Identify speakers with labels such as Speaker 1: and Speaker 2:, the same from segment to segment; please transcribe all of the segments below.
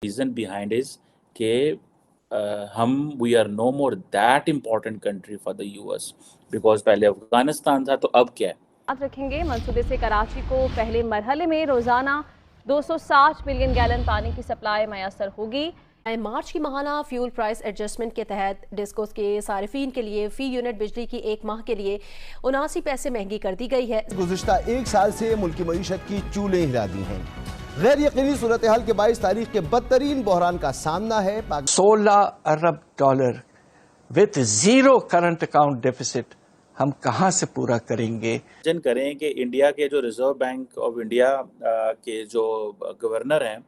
Speaker 1: Reason behind is کہ ہم we are no more that important country for the U S, because پہلے افغانستان تھا تو اب کیا ہے.
Speaker 2: یاد رکھیں گے منصوبے سے کراچی کو پہلے مرحلے میں روزانہ 260 ملین گیلن پانی کی سپلائی میسر ہوگی.
Speaker 3: مارچ کی ماہانہ فیول پرائس ایڈجسٹمنٹ کے تحت ڈسکوز کے صارفین کے لیے فی یونٹ بجلی کی 1 ماہ کے لیے 79 پیسے مہنگی کر دی گئی ہے.
Speaker 4: گزشتہ 1 سال سے ملکی معیشت کی چولیں ہلا دی ہیں. غیر یقینی صورتحال کے باعث تاریخ کے بدترین بحران کا سامنا ہے.
Speaker 5: 16 ارب dollar worth zero current account deficit ہم کہاں سے پورا کریں گے؟
Speaker 1: امیجن کریں کہ انڈیا کے جو ریزرو بینک آف انڈیا کے جو گورنر ہیں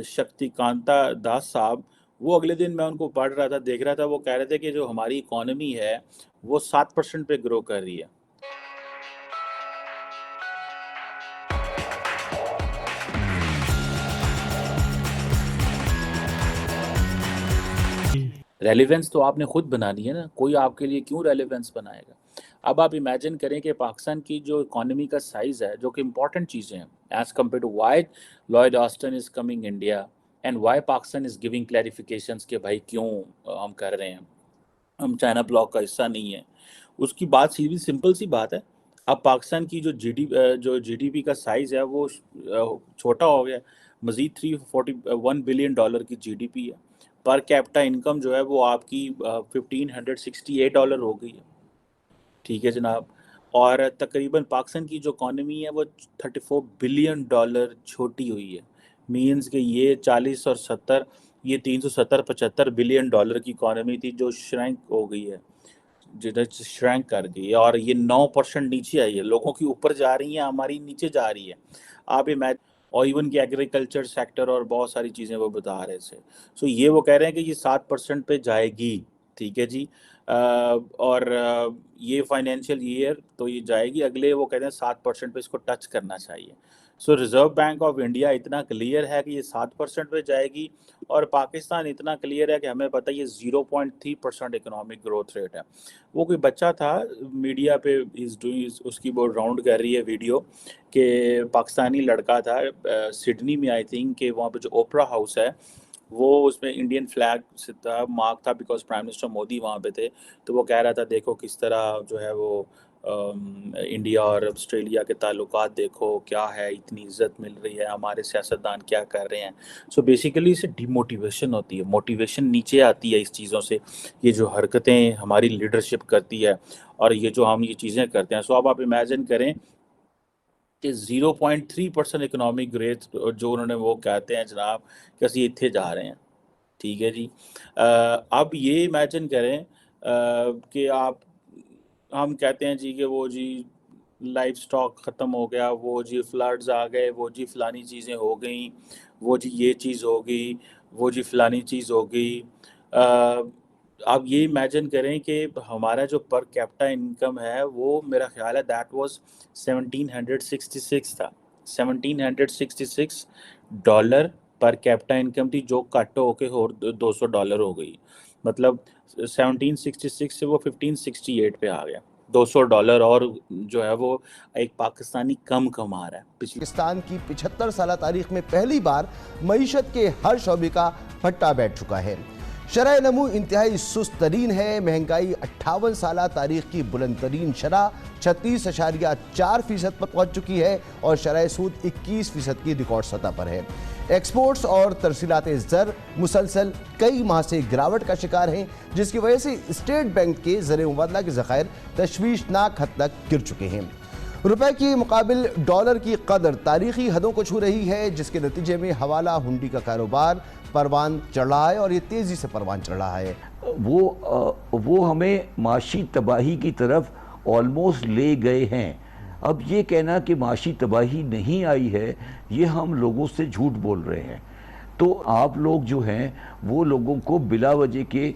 Speaker 1: شکتی کانتا داس صاحب، وہ اگلے دن میں ان کو پڑھ رہا تھا، دیکھ رہا تھا، وہ کہہ رہے تھے کہ جو ہماری اکانومی ہے وہ 7% پہ گرو کر رہی ہے. ریلیونس تو آپ نے خود بنانی ہے نا، کوئی آپ کے لیے کیوں ریلیونس بنائے گا. اب آپ امیجن کریں کہ پاکستان کی جو اکانومی کا سائز ہے، جو کہ امپورٹنٹ چیزیں ہیں as compare to why Lloyd Austin is coming India and why Pakistan is giving clarifications کہ بھائی کیوں ہم کر رہے ہیں، ہم چائنا بلاک کا حصہ نہیں ہے. اس کی بات سیدھی سمپل سی بات ہے. اب پاکستان کی جو جی ڈی پی کا سائز ہے وہ چھوٹا ہو گیا، مزید 341 بلین ڈالر کی جی ڈی پی ہے. پر کیپٹا انکم جو ہے وہ آپ کی $1,568 ہو گئی ہے. ٹھیک ہے جناب. اور تقریباً پاکستان کی جو اکانومی ہے وہ $34 بلین چھوٹی ہوئی ہے. مینز کہ یہ 40 اور 70، یہ 370-75 بلین ڈالر کی اکانومی تھی جو شرنک ہو گئی ہے، شرنک کر گئی، اور یہ 9% نیچے آئی ہے. لوگوں کی اوپر جا رہی ہیں، ہماری نیچے جا رہی ہے. آپ اور ایون کہ ایگریکلچر سیکٹر اور بہت ساری چیزیں وہ بتا رہے تھے. سو یہ وہ کہہ رہے ہیں کہ یہ 7% پہ جائے گی. ٹھیک ہے جی. اور یہ فائنینشیل ایئر تو یہ جائے گی، اگلے وہ کہتے ہیں 7% پہ اس کو ٹچ کرنا چاہیے. سو ریزرو بینک آف انڈیا اتنا کلیئر ہے کہ یہ 7% پہ جائے گی، اور پاکستان اتنا کلیئر ہے کہ ہمیں پتہ یہ 0.3% اکنامک گروتھ ریٹ ہے. وہ کوئی بچہ تھا میڈیا پہ اس کی وہ راؤنڈ کر رہی ہے ویڈیو، کہ پاکستانی لڑکا تھا سڈنی میں، آئی تھنک کہ وہاں پہ جو اوپرا ہاؤس ہے وہ اس میں انڈین فلیگ سے تھا، مارک تھا، بیکاز پرائم منسٹر مودی وہاں پہ تھے. تو وہ کہہ رہا تھا دیکھو کس طرح جو ہے وہ انڈیا اور آسٹریلیا کے تعلقات دیکھو کیا ہے، اتنی عزت مل رہی ہے، ہمارے سیاستدان کیا کر رہے ہیں. سو بیسیکلی اسے ڈی موٹیویشن ہوتی ہے، موٹیویشن نیچے آتی ہے اس چیزوں سے، یہ جو حرکتیں ہماری لیڈرشپ کرتی ہے اور یہ جو ہم یہ چیزیں کرتے ہیں. سو اب آپ امیجن کریں کہ 0.3% اکنامک گریتھ جو انہوں نے وہ کہتے ہیں جناب کہ اسی اتنے جا رہے ہیں. ٹھیک ہے جی. اب یہ امیجن کریں کہ ہم کہتے ہیں جی کہ وہ جی لائف سٹاک ختم ہو گیا، وہ جی فلڈز آ گئے، وہ جی فلانی چیزیں ہو گئیں، وہ جی یہ چیز ہو گئی، وہ جی فلانی چیز ہو گئی. اب یہ امیجن کریں کہ ہمارا جو پر کیپٹا انکم ہے وہ میرا خیال ہے دیٹ واز 1766 تھا، $1766 پر کیپٹا انکم تھی، جو کٹ ہو کے اور $200 ہو گئی. مطلب 1766 سے وہ 1568 پہ آ گیا. $200 اور جو ہے وہ ایک پاکستانی کم کما رہا ہے.
Speaker 4: پاکستان کی 75 سالہ تاریخ میں پہلی بار معیشت کے ہر شعبے کا پھٹا بیٹھ چکا ہے. شرح نمو انتہائی سست ترین ہے. مہنگائی 58 سالہ تاریخ کی بلند ترین شرح 36.4% پر پہنچ چکی ہے، اور شرح سود 21% کی ریکارڈ سطح پر ہے. ایکسپورٹس اور ترسیلات زر مسلسل کئی ماہ سے گراوٹ کا شکار ہیں، جس کی وجہ سے اسٹیٹ بینک کے زر مبادلہ کے ذخائر تشویشناک حد تک گر چکے ہیں. روپے کی مقابل ڈالر کی قدر تاریخی حدوں کو چھو رہی ہے، جس کے نتیجے میں حوالہ ہنڈی کا کاروبار پروان چڑھ رہا ہے، اور یہ تیزی سے پروان چڑھ رہا ہے.
Speaker 5: وہ ہمیں معاشی تباہی کی طرف آلموسٹ لے گئے ہیں. اب یہ کہنا کہ معاشی تباہی نہیں آئی ہے، یہ ہم لوگوں سے جھوٹ بول رہے ہیں. تو آپ لوگ جو ہیں وہ لوگوں کو بلا وجہ کے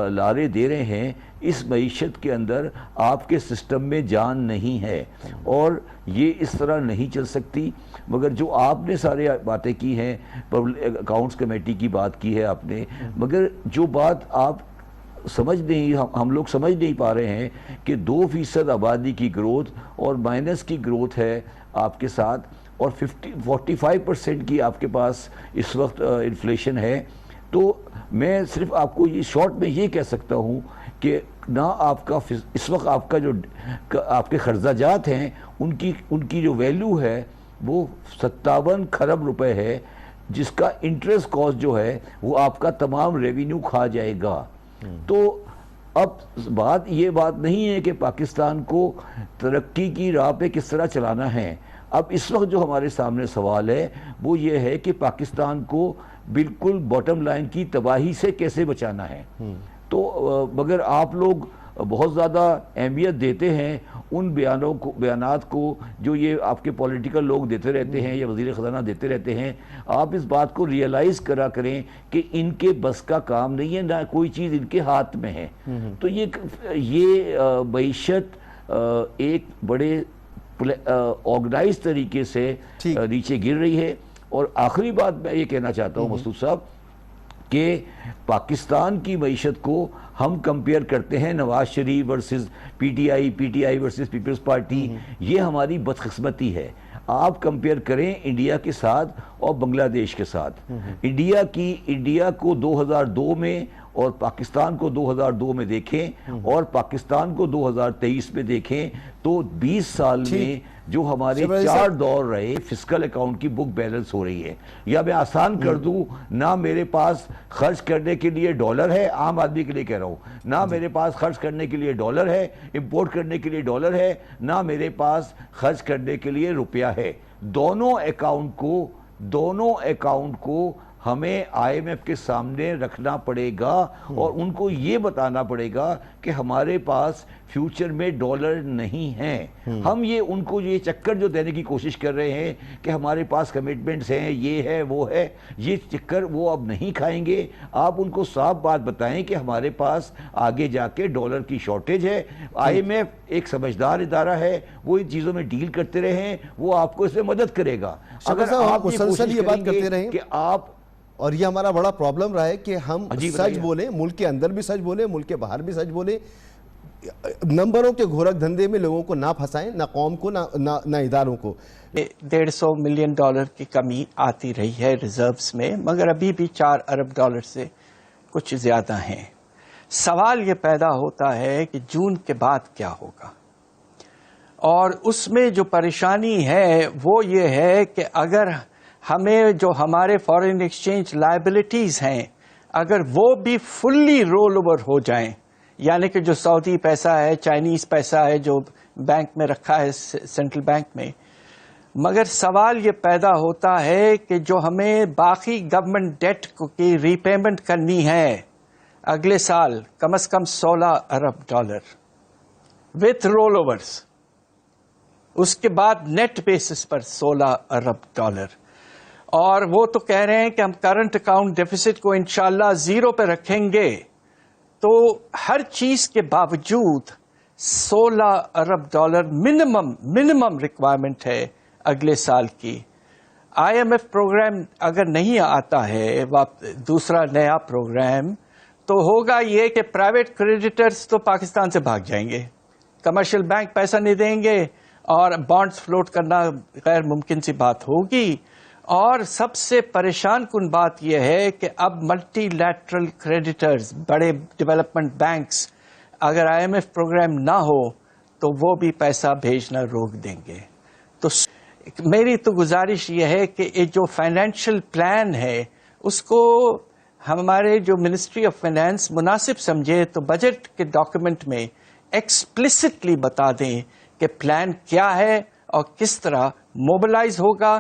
Speaker 5: لارے دے رہے ہیں. اس معیشت کے اندر آپ کے سسٹم میں جان نہیں ہے، اور یہ اس طرح نہیں چل سکتی. مگر جو آپ نے سارے باتیں کی ہیں، پبلک اکاؤنٹس کمیٹی کی بات کی ہے آپ نے، مگر جو بات آپ ہم لوگ سمجھ نہیں پا رہے ہیں کہ 2% آبادی کی گروتھ اور مائنس کی گروتھ ہے آپ کے ساتھ، اور 45% کی آپ کے پاس اس وقت انفلیشن ہے، تو میں صرف آپ کو یہ شارٹ میں یہ کہہ سکتا ہوں کہ نہ آپ کا اس وقت آپ کا جو آپ کے قرضہ جات ہیں ان کی جو ویلیو ہے وہ 57 کھرب روپے ہے، جس کا انٹرسٹ کاسٹ جو ہے وہ آپ کا تمام ریونیو کھا جائے گا۔ تو اب یہ بات نہیں ہے کہ پاکستان کو ترقی کی راہ پہ کس طرح چلانا ہے۔ اب اس وقت جو ہمارے سامنے سوال ہے وہ یہ ہے کہ پاکستان کو بالکل باٹم لائن کی تباہی سے کیسے بچانا ہے۔ تو مگر آپ لوگ بہت زیادہ اہمیت دیتے ہیں ان بیانات کو جو یہ آپ کے پولیٹیکل لوگ دیتے رہتے ہیں یا وزیر خزانہ دیتے رہتے ہیں۔ آپ اس بات کو ریئلائز کریں کہ ان کے بس کا کام نہیں ہے، نہ کوئی چیز ان کے ہاتھ میں ہے۔ تو یہ معیشت ایک بڑے آرگنائز طریقے سے نیچے گر رہی ہے۔ اور آخری بات میں یہ کہنا چاہتا ہوں مسعود صاحب کہ پاکستان کی معیشت کو ہم کمپیئر کرتے ہیں Nawaz Sharif versus P T I versus People's Party, یہ ہماری بدقسمتی ہے۔ آپ کمپیئر کریں انڈیا کے ساتھ اور بنگلہ دیش کے ساتھ۔ انڈیا کو 2002 میں اور پاکستان کو 2002 میں دیکھیں اور پاکستان کو 2023 میں دیکھیں تو 20 سال میں جو ہمارے 4 دور رہے فسکل اکاؤنٹ کی بک بیلنس ہو رہی ہے۔ یا میں آسان کر دوں، نہ میرے پاس خرچ کرنے کے لیے ڈالر ہے، عام آدمی کے لیے کہہ رہا ہوں، نہ میرے پاس خرچ کرنے کے لیے ڈالر ہے، امپورٹ کرنے کے لیے ڈالر ہے، نہ میرے پاس خرچ کرنے کے لیے روپیہ ہے۔ دونوں اکاؤنٹ کو ہمیں آئی ایم ایف کے سامنے رکھنا پڑے گا اور ان کو یہ بتانا پڑے گا کہ ہمارے پاس فیوچر میں ڈالر نہیں ہیں۔ ہم ان کو یہ چکر جو دینے کی کوشش کر رہے ہیں کہ ہمارے پاس کمٹمنٹس ہیں، یہ ہے وہ ہے، یہ چکر وہ اب نہیں کھائیں گے۔ آپ ان کو صاف بات بتائیں کہ ہمارے پاس آگے جا کے ڈالر کی شارٹیج ہے۔ آئی ایم ایف ایک سمجھدار ادارہ ہے، وہ ان چیزوں میں ڈیل کرتے رہیں، وہ آپ کو اس میں مدد کرے گا۔
Speaker 4: اگر آپ مسلسل یہ بات کرتے رہیں
Speaker 5: کہ آپ،
Speaker 4: اور یہ ہمارا بڑا پرابلم رہا ہے کہ ہم سچ بولیں، ملک کے اندر بھی سچ بولیں، ملک کے باہر بھی سچ بولیں، نمبروں کے گھورک دھندے میں لوگوں کو نہ پھنسائیں، نہ قوم کو نہ اداروں کو۔
Speaker 6: 150 ملین ڈالر کی کمی آتی رہی ہے ریزروز میں، مگر ابھی بھی 4 ارب ڈالر سے کچھ زیادہ ہیں۔ سوال یہ پیدا ہوتا ہے کہ جون کے بعد کیا ہوگا، اور اس میں جو پریشانی ہے وہ یہ ہے کہ اگر ہمیں جو ہمارے فارن ایکسچینج لائبلٹیز ہیں اگر وہ بھی فلی رول اوور ہو جائیں، یعنی کہ جو سعودی پیسہ ہے، چائنیز پیسہ ہے جو بینک میں رکھا ہے سینٹرل بینک میں، مگر سوال یہ پیدا ہوتا ہے کہ جو ہمیں باقی گورنمنٹ ڈیٹ کی ری پیمنٹ کرنی ہے اگلے سال کم از کم 16 ارب ڈالر وتھ رول اوورز، اس کے بعد نیٹ بیسس پر 16 ارب ڈالر، اور وہ تو کہہ رہے ہیں کہ ہم کرنٹ اکاؤنٹ ڈیفیسٹ کو انشاءاللہ 0 پہ رکھیں گے، تو ہر چیز کے باوجود 16 ارب ڈالر منیمم ریکوائرمنٹ ہے اگلے سال کی۔ آئی ایم ایف پروگرام اگر نہیں آتا ہے دوسرا نیا پروگرام، تو ہوگا یہ کہ پرائیویٹ کریڈیٹرز تو پاکستان سے بھاگ جائیں گے، کمرشل بینک پیسہ نہیں دیں گے اور بانڈز فلوٹ کرنا غیر ممکن سی بات ہوگی۔ اور سب سے پریشان کن بات یہ ہے کہ اب ملٹی لیٹرل کریڈیٹرز، بڑے ڈیولپمنٹ بینکس، اگر آئی ایم ایف پروگرام نہ ہو تو وہ بھی پیسہ بھیجنا روک دیں گے۔ تو میری تو گزارش یہ ہے کہ یہ جو فائنینشیل پلان ہے اس کو ہمارے جو منسٹری آف فائنانس مناسب سمجھے تو بجٹ کے ڈاکیومنٹ میں ایکسپلسٹلی بتا دیں کہ پلان کیا ہے اور کس طرح موبلائز ہوگا۔